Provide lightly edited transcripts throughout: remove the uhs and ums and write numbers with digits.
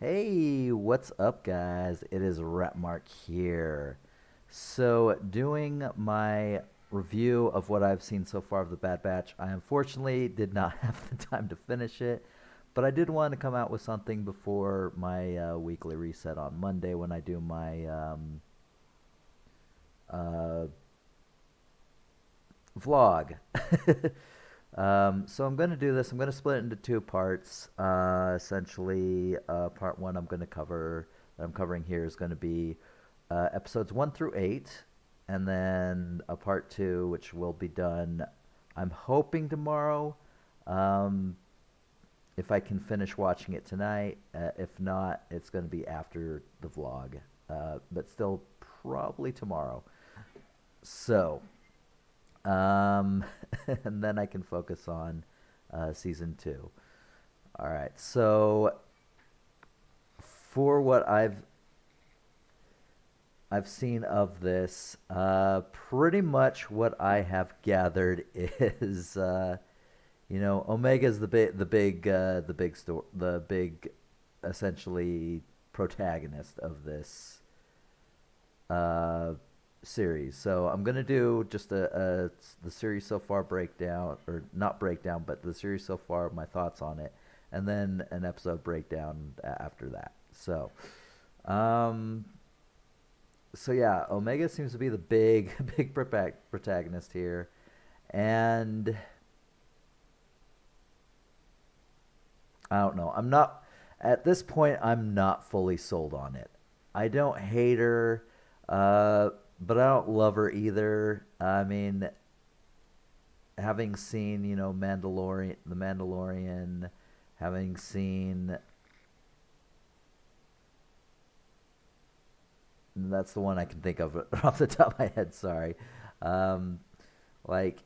Hey, what's up, guys? It is Rapmark here. So, doing my review of what I've seen so far of The Bad Batch, I unfortunately did not have the time to finish it, but I did want to come out with something before my weekly reset on Monday when I do my uh, vlog. So I'm going to do this. I'm going to split it into two parts. Essentially, part one that I'm covering here is going to be episodes 1 through 8, and then a part two, which will be done, I'm hoping tomorrow. Um, if I can finish watching it tonight. If not, it's going to be after the vlog, but still probably tomorrow. So, um, and then I can focus on season two. All right. So for what I've seen of this, pretty much what I have gathered is, Omega's the big, essentially protagonist of this uh, series. So I'm gonna do just the series so far breakdown, or not breakdown, but the series so far, my thoughts on it, and then an episode breakdown after that. Um, so yeah, Omega seems to be the big big protagonist here, and I don't know. I'm not at this point. I'm not fully sold on it. I don't hate her, uh, but I don't love her either. I mean, having seen The Mandalorian, having seen that's the one I can think of off the top of my head. Sorry, um, like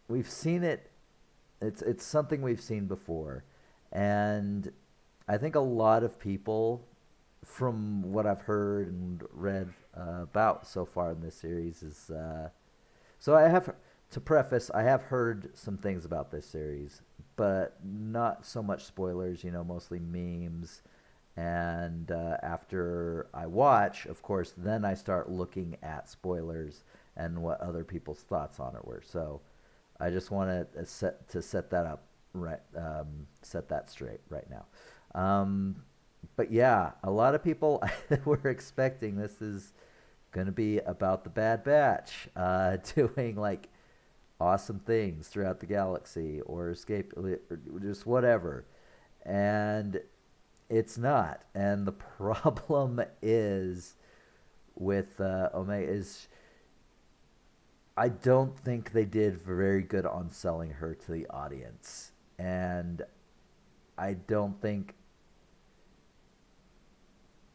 we've seen it. It's something we've seen before, and I think a lot of people, from what I've heard and read about so far in this series, is so I have to preface. I have heard some things about this series, but not so much spoilers. Mostly memes. And after I watch, of course, then I start looking at spoilers and what other people's thoughts on it were. So I just want to set that up right, set that straight right now. Um, but yeah, a lot of people were expecting this is going to be about the Bad Batch doing like awesome things throughout the galaxy or escape or just whatever. And it's not. And the problem is with Omega is I don't think they did very good on selling her to the audience. And I don't think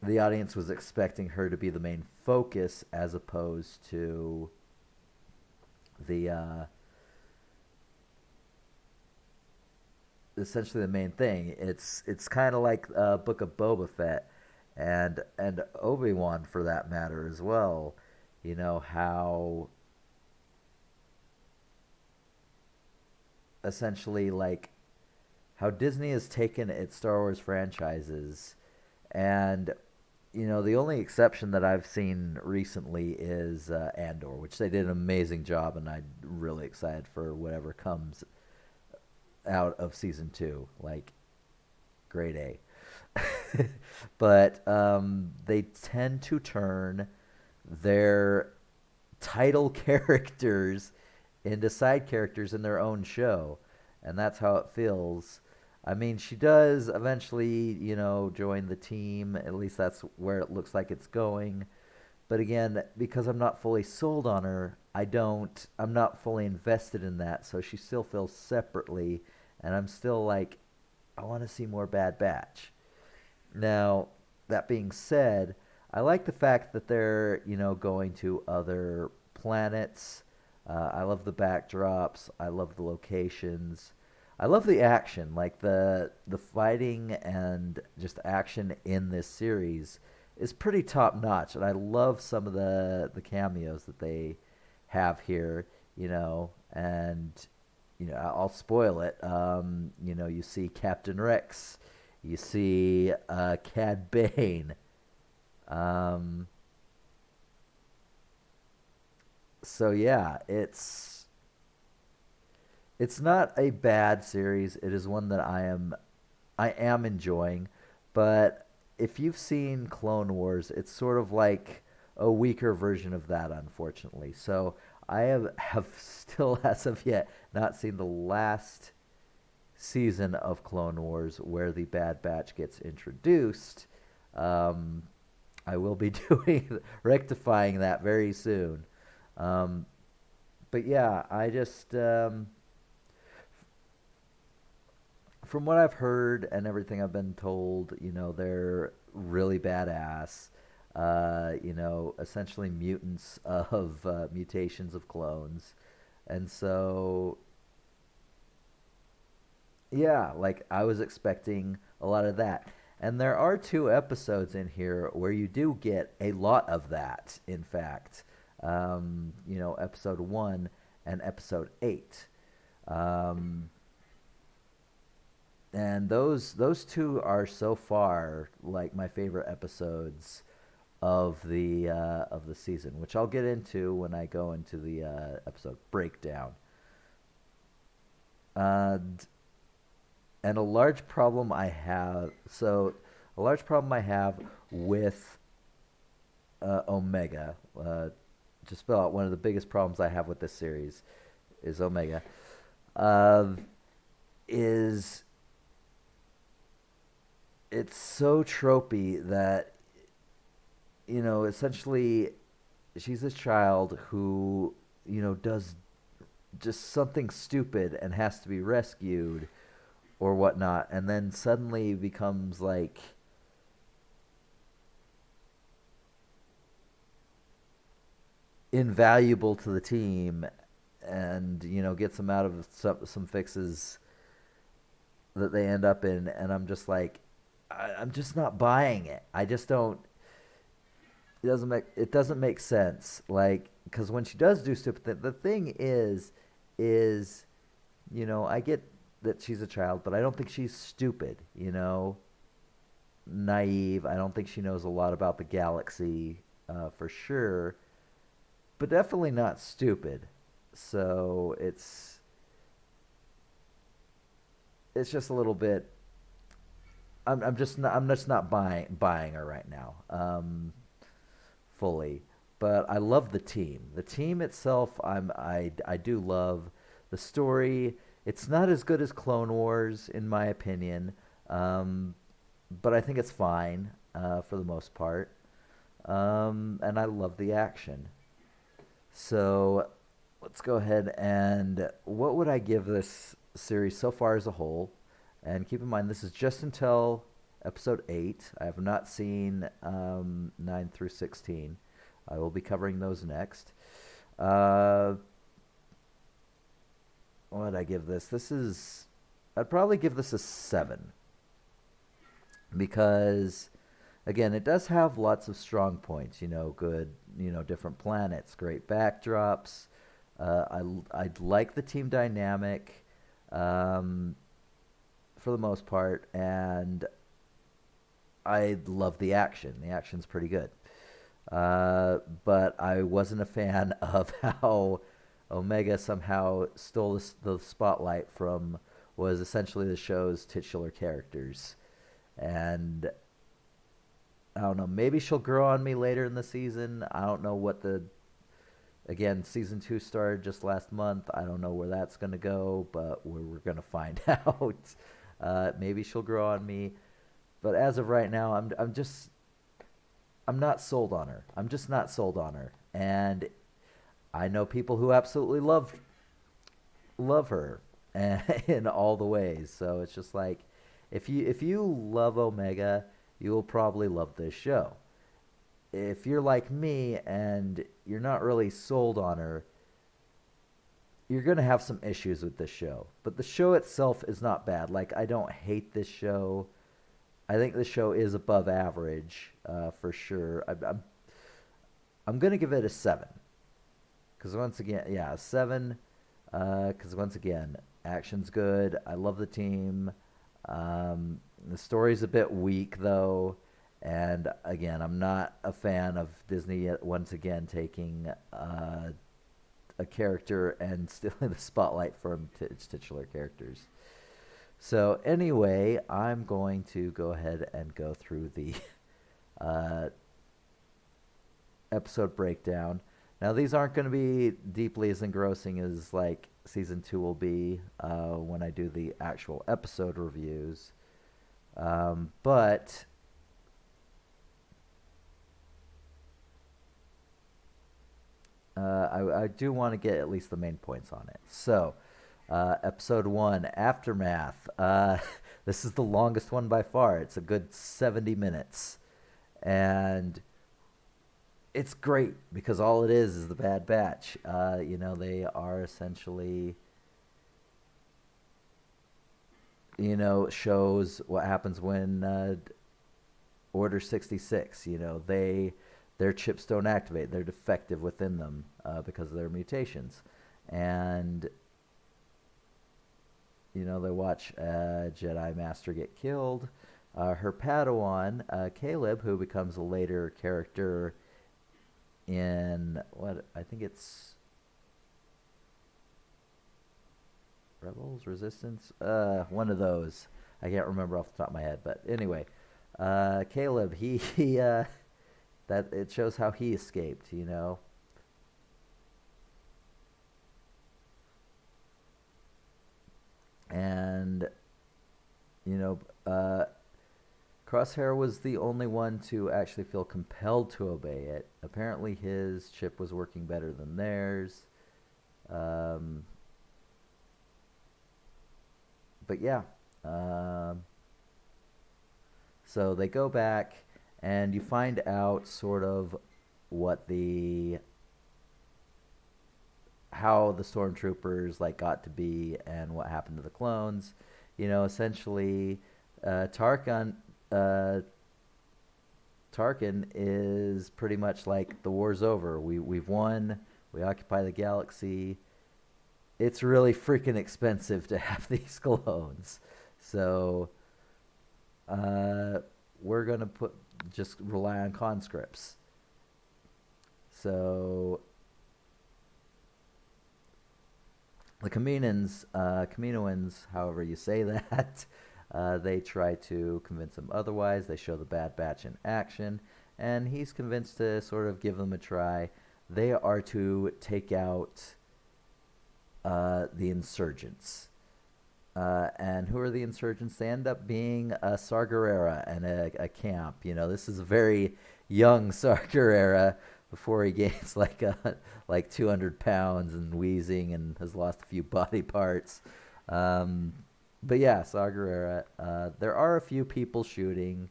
the audience was expecting her to be the main focus as opposed to the essentially the main thing. It's kind of like Book of Boba Fett and Obi Wan for that matter as well. How essentially like how Disney has taken its Star Wars franchises, and the only exception that I've seen recently is Andor, which they did an amazing job, and I'm really excited for whatever comes out of season two. Like, grade A. But they tend to turn their title characters into side characters in their own show, and that's how it feels. I mean, she does eventually, join the team. At least that's where it looks like it's going. But again, because I'm not fully sold on her, I'm not fully invested in that. So she still feels separately, and I'm still like, I want to see more Bad Batch. Now, that being said, I like the fact that they're, going to other planets. I love the backdrops. I love the locations. I love the action, like the fighting and just action in this series is pretty top notch, and I love some of the cameos that they have here. And I'll spoil it. You see Captain Rex, You see Cad Bane. Um, so yeah, it's not a bad series. It is one that I am enjoying, but if you've seen Clone Wars, it's sort of like a weaker version of that, unfortunately. So I have still, as of yet, not seen the last season of Clone Wars where the Bad Batch gets introduced. Um, I will be doing rectifying that very soon. Um, but yeah, I just from what I've heard and everything I've been told, they're really badass. Essentially mutants of mutations of clones, and so yeah, like I was expecting a lot of that. And there are two episodes in here where you do get a lot of that, in fact. Episode 1 and episode 8. Um, and those two are so far like my favorite episodes of the season, which I'll get into when I go into the episode breakdown. Uh, and a large problem I have with Omega, just spell out one of the biggest problems I have with this series is Omega, uh, is it's so tropey that essentially she's a child who does just something stupid and has to be rescued or whatnot, and then suddenly becomes like invaluable to the team, and gets them out of some fixes that they end up in, and I'm just like, I'm just not buying it. I just don't. It doesn't make sense. Like, because when she does do stupid things, the thing is, I get that she's a child, but I don't think she's stupid. Naive. I don't think she knows a lot about the galaxy, for sure, but definitely not stupid. So it's just a little bit. I'm just not buying her right now. Fully. But I love the team. The team itself, I do love the story. It's not as good as Clone Wars, in my opinion, um, but I think it's fine for the most part. And I love the action. So let's go ahead and what would I give this series so far as a whole? And keep in mind, this is just until episode 8. I have not seen 9 through 16. I will be covering those next. Uh, what would I give this? I'd probably give this a 7. Because, again, it does have lots of strong points. Good, different planets, great backdrops. I like the team dynamic. Um, for the most part, and I love the action. The action's pretty good. But I wasn't a fan of how Omega somehow stole the spotlight from was essentially the show's titular characters. And I don't know, maybe she'll grow on me later in the season. I don't know again, season 2 started just last month. I don't know where that's going to go, but we're going to find out. Maybe she'll grow on me. But as of right now, I'm not sold on her. I'm just not sold on her. And I know people who absolutely love her in all the ways. So it's just like if you love Omega, you will probably love this show. If you're like me and you're not really sold on her, you're going to have some issues with this show. But the show itself is not bad. Like, I don't hate this show. I think the show is above average, for sure. I'm going to give it a 7. Because once again, yeah, a 7. Because once again, action's good. I love the team. The story's a bit weak though, and again, I'm not a fan of Disney once again taking a character and stealing the spotlight from its titular characters. So anyway, I'm going to go ahead and go through the uh, episode breakdown. Now these aren't going to be deeply as engrossing as like season two will be when I do the actual episode reviews, but I do want to get at least the main points on it. So, episode one, Aftermath. This is the longest one by far. It's a good 70 minutes. And it's great because all it is the Bad Batch. They are essentially, shows what happens when Order 66. Their chips don't activate. They're defective within them because of their mutations. And, they watch a Jedi Master get killed. Her Padawan, Caleb, who becomes a later character in, I think it's Rebels, Resistance? One of those. I can't remember off the top of my head. But anyway, Caleb, he that it shows how he escaped, and Crosshair was the only one to actually feel compelled to obey it. Apparently his chip was working better than theirs. But yeah, so they go back and you find out sort of how the stormtroopers like got to be and what happened to the clones. Essentially, Tarkin is pretty much like the war's over. We've won. We occupy the galaxy. It's really freaking expensive to have these clones, so we're gonna just rely on conscripts. So the Kaminoans, however you say that, they try to convince him otherwise. They show the Bad Batch in action, and he's convinced to sort of give them a try. They are to take out the insurgents. And who are the insurgents? They end up being Saw Gerrera and a camp. This is a very young Saw Gerrera before he gains like 200 pounds and wheezing and has lost a few body parts. But yeah, Saw Gerrera. There are a few people shooting,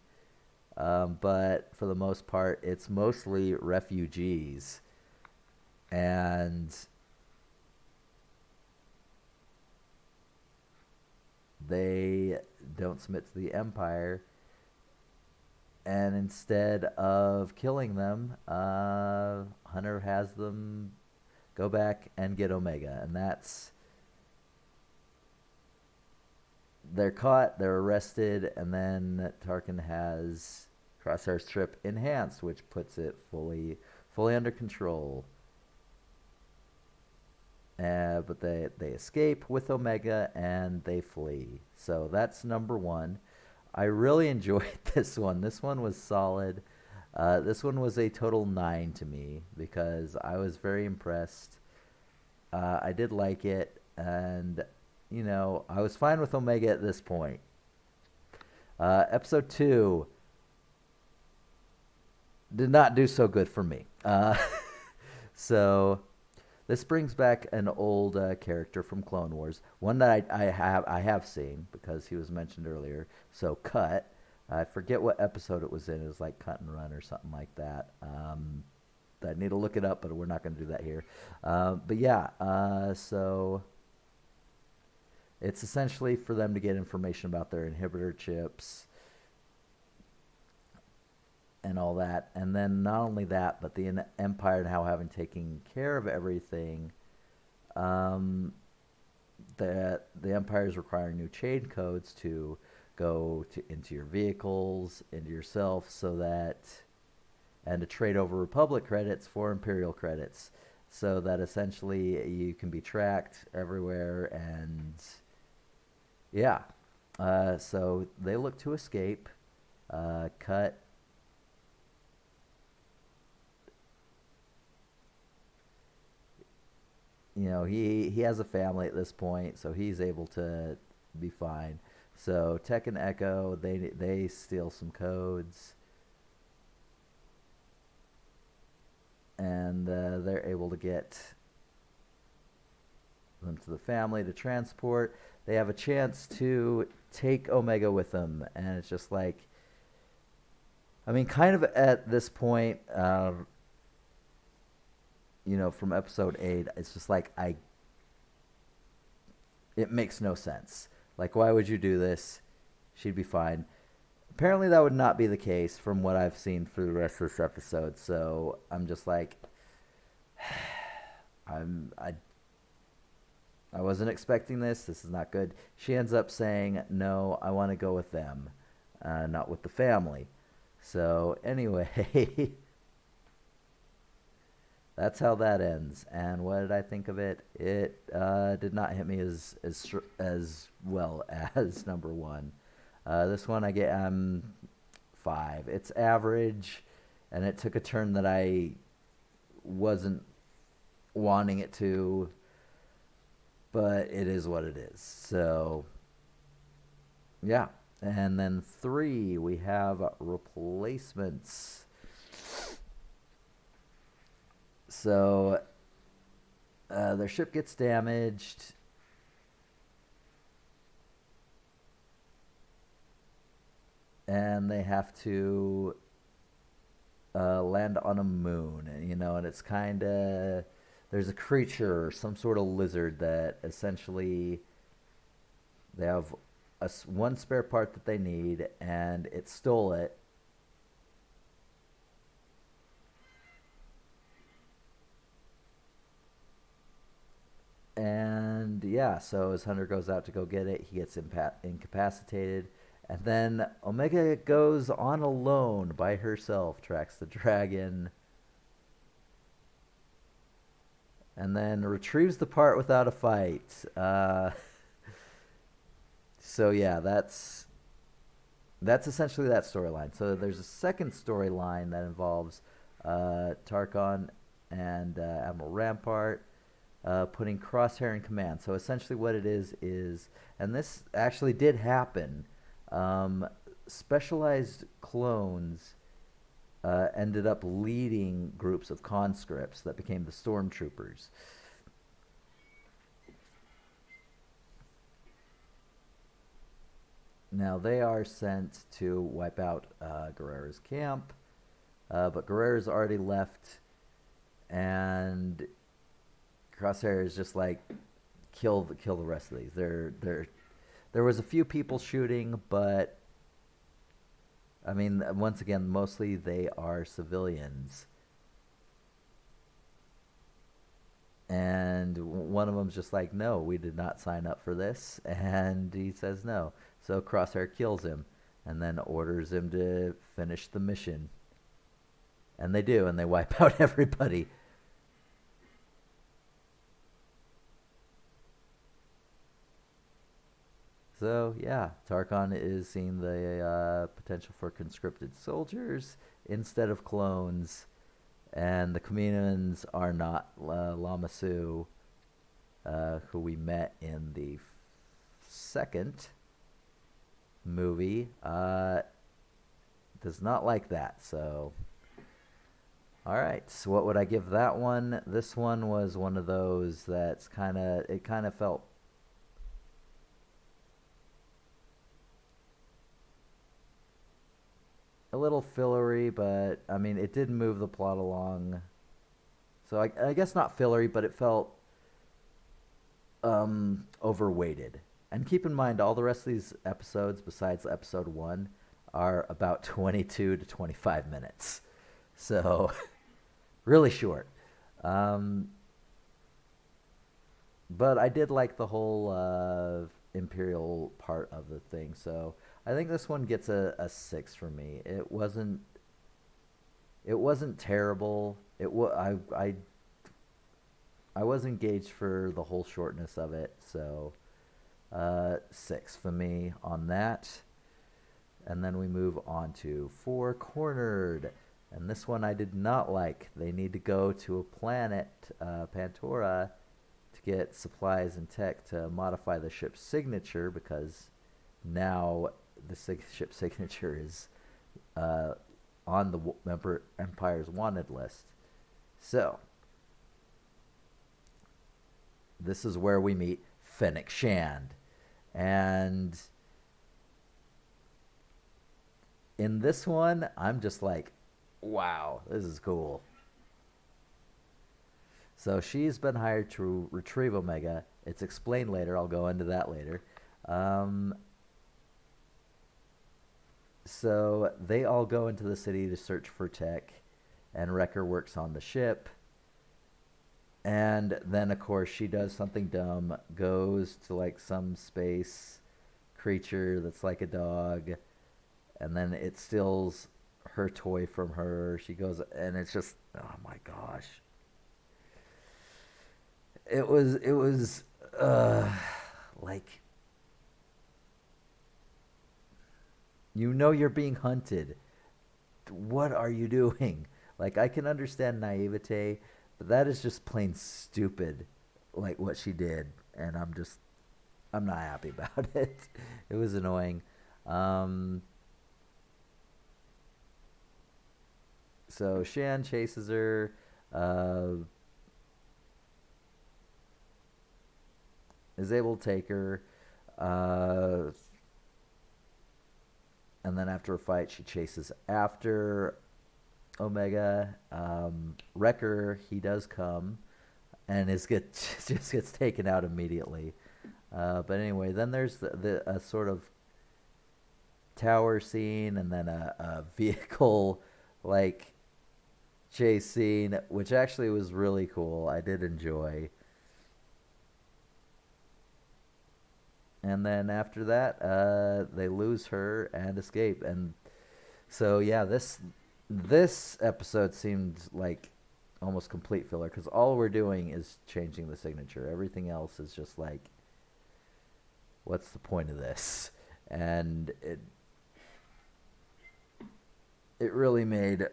but for the most part, it's mostly refugees. And they don't submit to the Empire, and instead of killing them, Hunter has them go back and get Omega, and they're caught, they're arrested, and then Tarkin has Crosshair's trip enhanced, which puts it fully under control. But they escape with Omega and they flee. So that's number one. I really enjoyed this one. This one was solid. This one was a total 9 to me because I was very impressed. I did like it, and I was fine with Omega at this point. Episode 2 did not do so good for me. So this brings back an old character from Clone Wars, one that I have seen because he was mentioned earlier. So Cut, I forget what episode it was in. It was like Cut and Run or something like that. I need to look it up, but we're not going to do that here. But yeah, so it's essentially for them to get information about their inhibitor chips and all that. And then not only that, but the Empire now having taken care of everything, the Empire is requiring new chain codes to go into your vehicles, into yourself, so that, and to trade over Republic credits for Imperial credits, so that essentially you can be tracked everywhere. And yeah, so they look to escape. Cut. He has a family at this point, so he's able to be fine. So Tech and Echo, they steal some codes, and they're able to get them to the family to transport. They have a chance to take Omega with them, and it's just like, I mean, kind of at this point, from episode 8, it's just like it makes no sense. Like, why would you do this? She'd be fine. Apparently, that would not be the case from what I've seen for the rest of this episode. So I'm just like, I wasn't expecting this. This is not good. She ends up saying, "No, I want to go with them, not with the family." So anyway, that's how that ends. And what did I think of it? It did not hit me as well as number one. This one I get 5. It's average, and it took a turn that I wasn't wanting it to, but it is what it is. So yeah. And then 3, we have replacements. So their ship gets damaged, and they have to land on a moon. And it's kind of, there's a creature, some sort of lizard, that essentially they have one spare part that they need, and it stole it. And yeah, so as Hunter goes out to go get it, he gets incapacitated. And then Omega goes on alone by herself, tracks the dragon, and then retrieves the part without a fight. So yeah, that's essentially that storyline. So there's a second storyline that involves Tarkon and Admiral Rampart putting Crosshair in command. So essentially what it is, and this actually did happen, specialized clones ended up leading groups of conscripts that became the stormtroopers. Now they are sent to wipe out Guerrera's camp, but Guerrera's already left, and Crosshair is just like, kill the rest of these. There was a few people shooting, but I mean, once again, mostly they are civilians. And one of them's just like, "No, we did not sign up for this," and he says no. So Crosshair kills him, and then orders him to finish the mission. And they do, and they wipe out everybody. So yeah, Tarkon is seeing the potential for conscripted soldiers instead of clones, and the Kaminoans are not Lama Su, who we met in the second movie. Does not like that. So, all right. So what would I give that one? This one was one of those that's kind of felt a little fillery, but I mean, it did move the plot along. So I guess not fillery, but it felt overweighted. And keep in mind, all the rest of these episodes, besides episode 1, are about 22 to 25 minutes. So, really short. But I did like the whole Imperial part of the thing. So, I think this one gets a 6 for me. It wasn't terrible. I was engaged for the whole shortness of it, so 6 for me on that. And then we move on to Four Cornered. And this one I did not like. They need to go to a planet, Pantora, to get supplies and tech to modify the ship's signature because now the ship's signature is on the Empire's wanted list. So, this is where we meet Fennec Shand. And in this one, I'm just like, wow, this is cool. So she's been hired to retrieve Omega. It's explained later. I'll go into that later. So they all go into the city to search for tech, and Wrecker works on the ship. And then, of course, she does something dumb, goes to like some space creature that's like a dog, and then it steals her toy from her. She goes, and it's just, oh my gosh. It was like, you're being hunted. What are you doing? Like, I can understand naivete, but that is just plain stupid, like what she did, and I'm not happy about it. It was annoying. So Shan chases her, is able to take her, and then after a fight, she chases after Omega. Wrecker, he does come, and just gets taken out immediately. But anyway, then there's a sort of tower scene, and then a vehicle like chase scene, which actually was really cool. I did enjoy. And then after that, they lose her and escape. And so yeah, this episode seemed like almost complete filler because all we're doing is changing the signature. Everything else is just like, what's the point of this? And it really made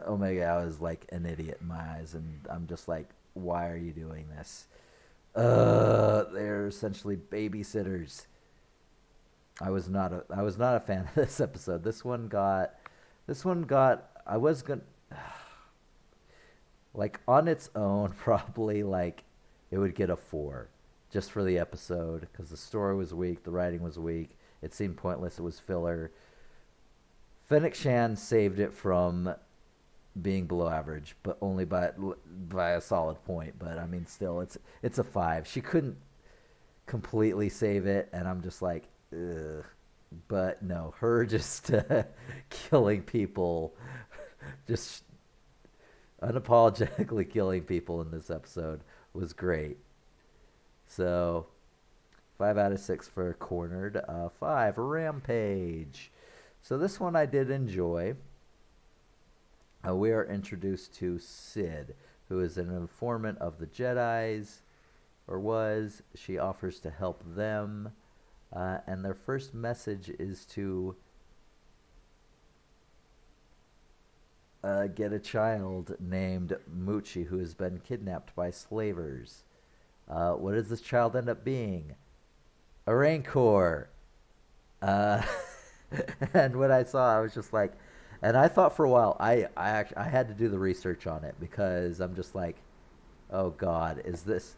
Omega out as like an idiot in my eyes, and I'm just like, why are you doing this? They're essentially babysitters. I was not a fan of this episode. This one got I was gonna like on its own probably like it would get a 4 just for the episode because the story was weak, the writing was weak, it seemed pointless, it was filler. Fennec Shand saved it from being below average, but only by a solid point. But I mean, still, it's a 5. She couldn't completely save it, and I'm just like, ugh. But no, her just killing people, just unapologetically killing people in this episode was great. So 5 out of 6 for Cornered. 5 Rampage. So this one I did enjoy. We are introduced to Sid, who is an informant of the Jedis, or was. She offers to help them, and their first message is to get a child named Muchi who has been kidnapped by slavers. What does this child end up being? A Rancor. And when I saw, I was just like, and I thought for a while, I had to do the research on it because I'm just like, oh God, is this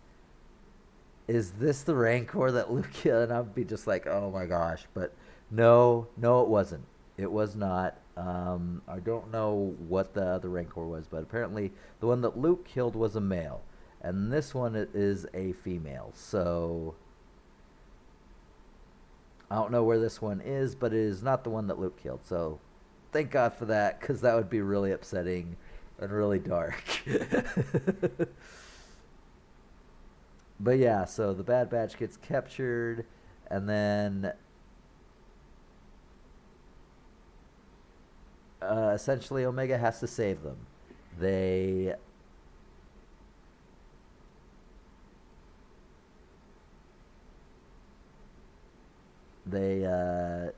the Rancor that Luke killed? And I'd be just like, oh my gosh, but no, it wasn't. It was not. I don't know what the other Rancor was, but apparently the one that Luke killed was a male, and this one is a female. So I don't know where this one is, but it is not the one that Luke killed. So thank God for that, because that would be really upsetting and really dark. But yeah, so the Bad Batch gets captured, and then essentially Omega has to save them. They they uh,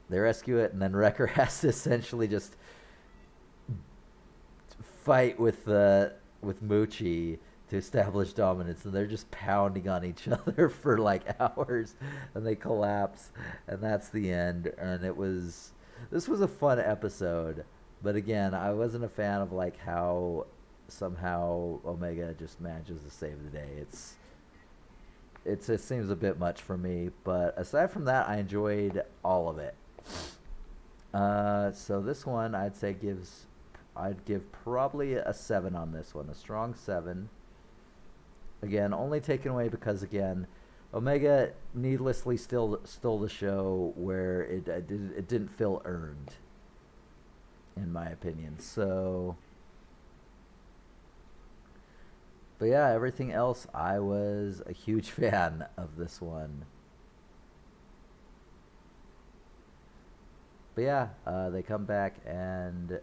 they rescue it, and then Wrecker has to essentially just fight with Moochie to establish dominance, and they're just pounding on each other for like hours, and they collapse, and that's the end. And this was a fun episode, but again, I wasn't a fan of like how somehow Omega just manages to save the day. It seems a bit much for me, but aside from that, I enjoyed all of it. So this one I'd give probably a 7 on this one, a strong 7. Again, only taken away because again, Omega needlessly stole the show where it didn't feel earned, in my opinion. So, but yeah, everything else I was a huge fan of this one. But yeah, they come back and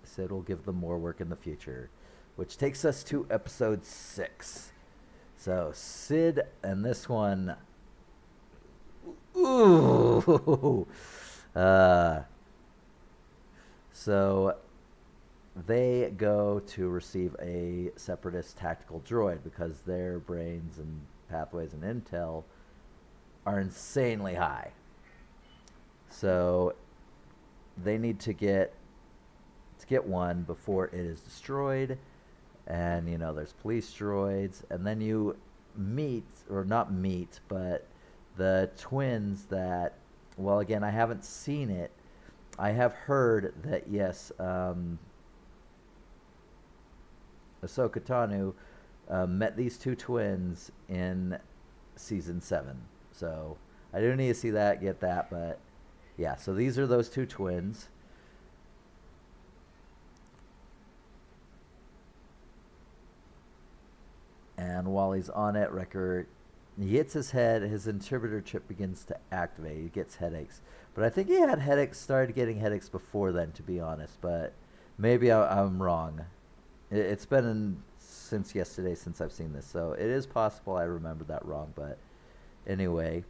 Sid will give them more work in the future, which takes us to episode 6. So Sid and this one, ooh, so they go to receive a separatist tactical droid because their brains and pathways and intel are insanely high. So they need to get one before it is destroyed. And there's police droids, and then you meet, or not meet, but the twins that, well, again, I haven't seen it. I have heard that yes, Ahsoka Tano met these two twins in season 7. So I do need to see that, get that, but yeah. So these are those two twins. And while he's on it, Wrecker, he hits his head, his interpreter chip begins to activate. He gets headaches. But I think he had started getting headaches before then, to be honest. But maybe I'm wrong. It's been since yesterday since I've seen this. So it is possible I remembered that wrong. But anyway.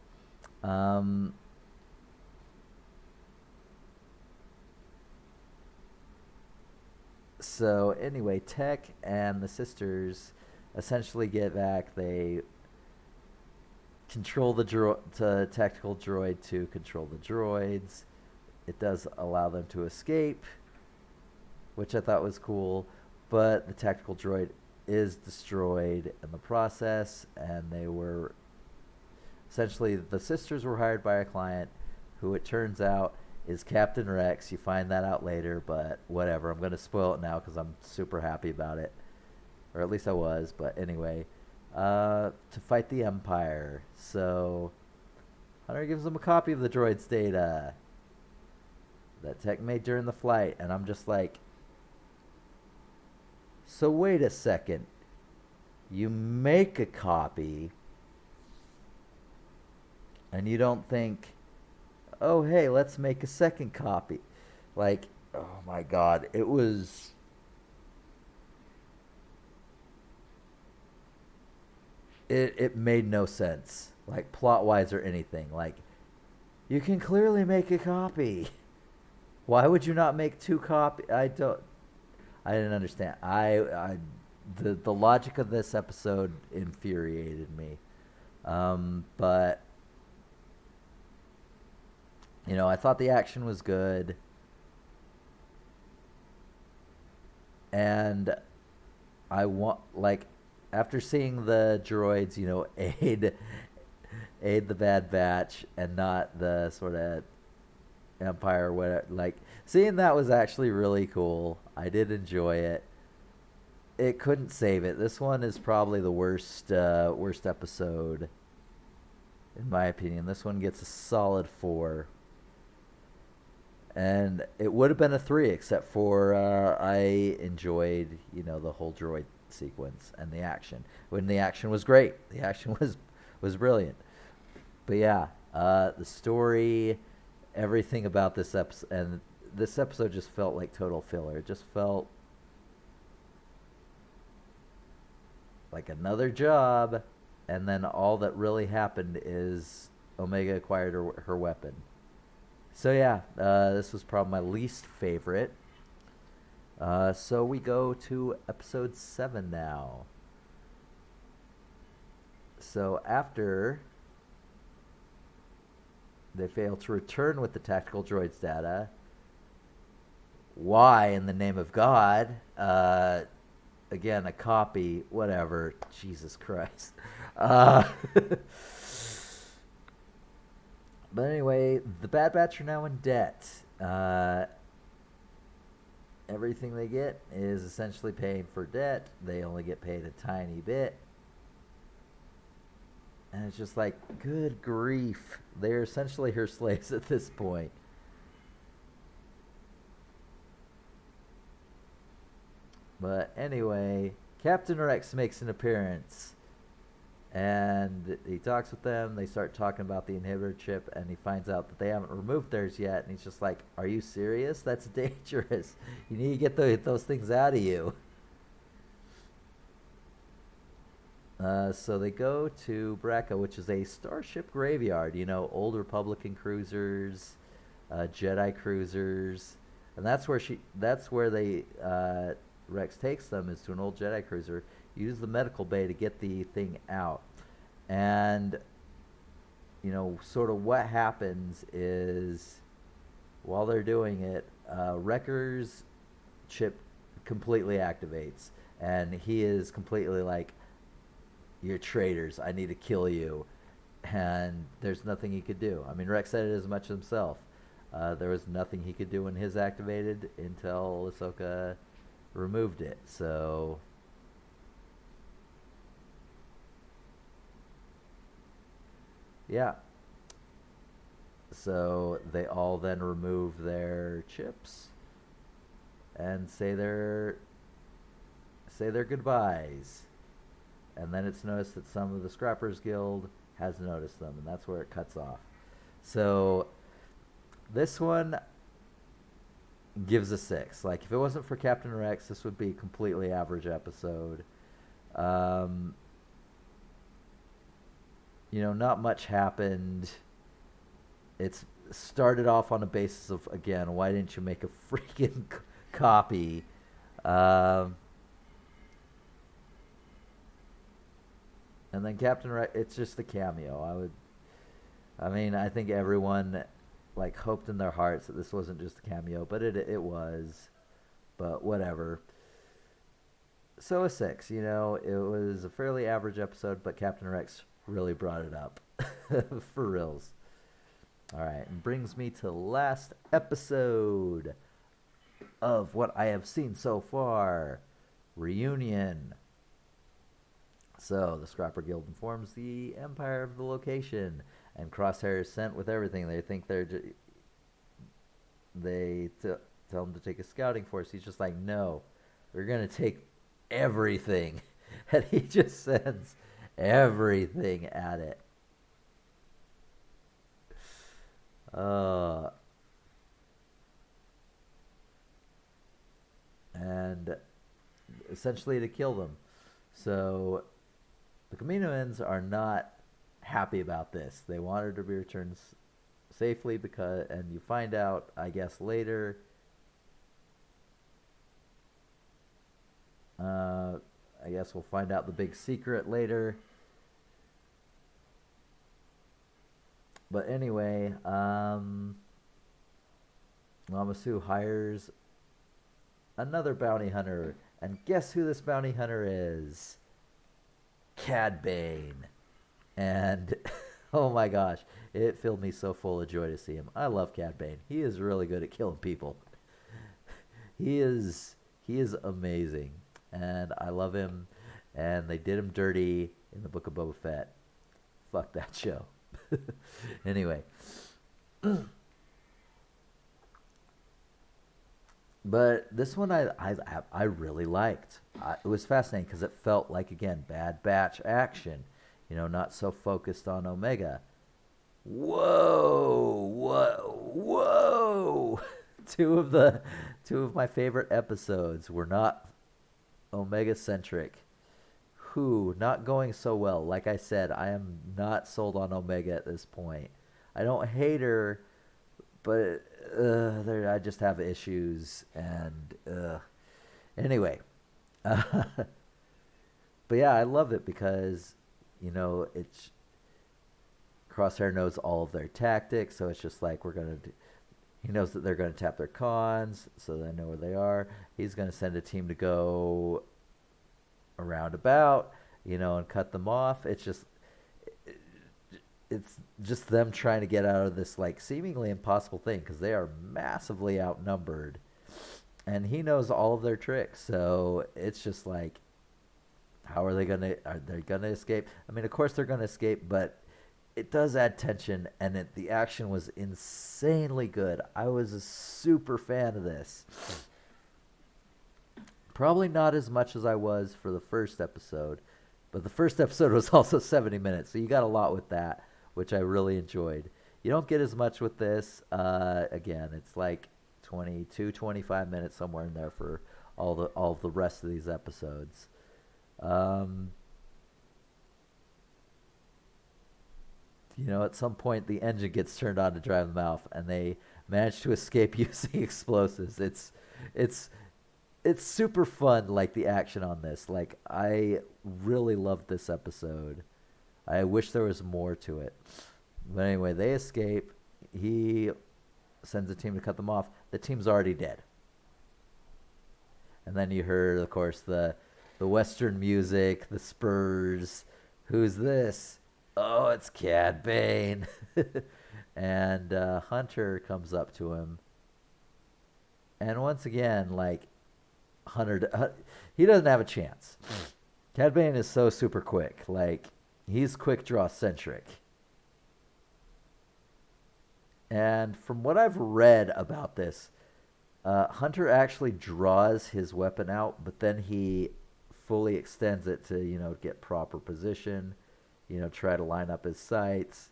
So anyway, Tech and the sisters essentially get back. They control the tactical droid to control the droids. It does allow them to escape, which I thought was cool, but the tactical droid is destroyed in the process, and they were essentially, the sisters were hired by a client who it turns out is Captain Rex. You find that out later, but whatever. I'm going to spoil it now because I'm super happy about it. Or at least I was, but anyway, to fight the Empire. So Hunter gives them a copy of the droid's data that Tech made during the flight, and I'm just like, so wait a second. You make a copy, and you don't think, oh, hey, let's make a second copy. Like, oh my God, it was... It made no sense, like plot-wise or anything. Like, you can clearly make a copy. Why would you not make 2 copies? I didn't understand. The logic of this episode infuriated me. But I thought the action was good, and I want, like, after seeing the droids, aid the Bad Batch and not the sort of Empire, whatever, like, seeing that was actually really cool. I did enjoy it. It couldn't save it. This one is probably the worst episode, in my opinion. This one gets a solid 4. And it would have been a 3, except for I enjoyed, the whole droid sequence and the action. When the action was great, the action was brilliant. But yeah, the story everything about this episode, and this episode just felt like total filler. It just felt like another job, and then all that really happened is Omega acquired her weapon. So yeah, this was probably my least favorite. So we go to episode 7 now. So after they fail to return with the tactical droid's data, why in the name of God? Again, a copy, whatever. Jesus Christ. But anyway, the Bad Batch are now in debt. Everything they get is essentially paying for debt. They only get paid a tiny bit. And it's just like, good grief. They're essentially her slaves at this point. But anyway, Captain Rex makes an appearance. And he talks with them. They start talking about the inhibitor chip. And he finds out that they haven't removed theirs yet. And he's just like, are you serious? That's dangerous. You need to get those things out of you. So they go to Brekka, which is a starship graveyard. You know, old Republican cruisers, Jedi cruisers, and that's where they Rex takes them, is to an old Jedi cruiser. Use the medical bay to get the thing out, and you know, sort of what happens is while they're doing it, Wrecker's chip completely activates, and he is completely like, you're traitors, I need to kill you. And there's nothing he could do. I mean, Rex said it as much himself. There was nothing he could do when his activated until Ahsoka removed it. So yeah. So they all then remove their chips and say their goodbyes. And then it's noticed that some of the Scrappers Guild has noticed them, and that's where it cuts off. So this one gives a 6. Like, if it wasn't for Captain Rex, this would be a completely average episode. You know, not much happened. It's started off on a basis of, again, why didn't you make a freaking copy? And then Captain Rex, it's just a cameo. I think everyone like hoped in their hearts that this wasn't just a cameo, but it was. But whatever. So a 6, you know, it was a fairly average episode, but Captain Rex really brought it up. For reals. Alright, and brings me to the last episode of what I have seen so far. Reunion. So, the Scrapper Guild informs the Empire of the location, and Crosshair is sent with everything. They think they tell him to take a scouting force. He's just like, no, we're going to take everything. And he just sends everything at it. And essentially to kill them. So the Kaminoans are not happy about this. They want her to be returned safely and you find out, I guess, later. I guess we'll find out the big secret later. But anyway, Lamasu hires another bounty hunter. And guess who this bounty hunter is? Cad Bane. And oh my gosh, it filled me so full of joy to see him. I love Cad Bane. He is really good at killing people. He is amazing. And I love him. And they did him dirty in the Book of Boba Fett. Fuck that show. Anyway. But this one I really liked. It was fascinating because it felt like, again, Bad Batch action. You know, not so focused on Omega. Whoa, whoa! two of the two of my favorite episodes were not Omega centric. Who not going so well. Like I said, I am not sold on Omega at this point. I don't hate her, but I just have issues. And anyway, but yeah, I love it because it's Crosshair knows all of their tactics, so it's just like we're gonna. He knows that they're gonna tap their cons, so they know where they are. He's gonna send a team to go around about, and cut them off. It's just them trying to get out of this like seemingly impossible thing because they are massively outnumbered, and he knows all of their tricks. So it's just like, how are they gonna? Are they gonna escape? I mean, of course they're gonna escape, but it does add tension, and the action was insanely good. I was a super fan of this. Probably not as much as I was for the first episode, but the first episode was also 70 minutes, so you got a lot with that, which I really enjoyed. You don't get as much with this. Again, it's like 22, 25 minutes somewhere in there for all of the rest of these episodes. At some point the engine gets turned on to drive them out, and they manage to escape using explosives. It's super fun, like the action on this. Like I really loved this episode. I wish there was more to it. But anyway, they escape. He sends a team to cut them off. The team's already dead. And then you heard, of course, the Western music, the Spurs. Who's this? Oh, it's Cad Bane. And Hunter comes up to him. And once again, like, Hunter, he doesn't have a chance. Cad Bane is so super quick. Like, he's quick draw centric. And from what I've read about this, Hunter actually draws his weapon out, but then he fully extends it to, get proper position, try to line up his sights,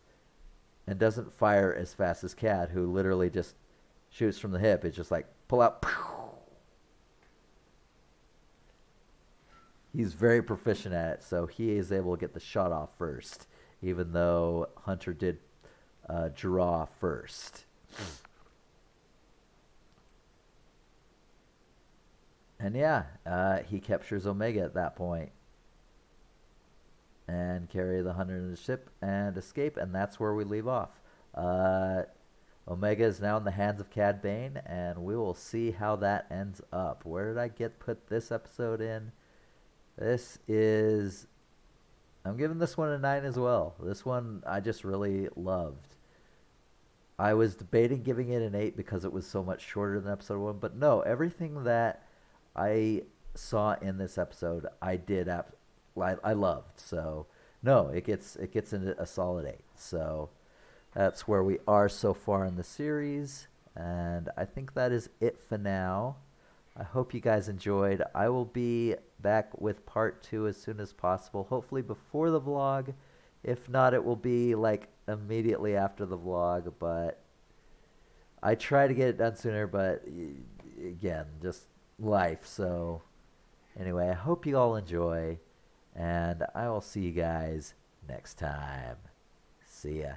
and doesn't fire as fast as Cad, who literally just shoots from the hip. It's just like, pull out, pew! He's very proficient at it, so he is able to get the shot off first, even though Hunter did draw first. And yeah, he captures Omega at that point and carry the Hunter in the ship and escape, and that's where we leave off. Omega is now in the hands of Cad Bane, and we will see how that ends up. Where did I put this episode in? I'm giving this one a 9 as well. This one I just really loved. I was debating giving it an 8 because it was so much shorter than episode 1, but no, everything that I saw in this episode, I loved. So no, it gets a solid 8. So that's where we are so far in the series, and I think that is it for now. I hope you guys enjoyed. I will be back with part 2 as soon as possible, hopefully before the vlog. If not, it will be like immediately after the vlog, but I try to get it done sooner, but again, just life. So anyway, I hope you all enjoy, and I will see you guys next time. See ya.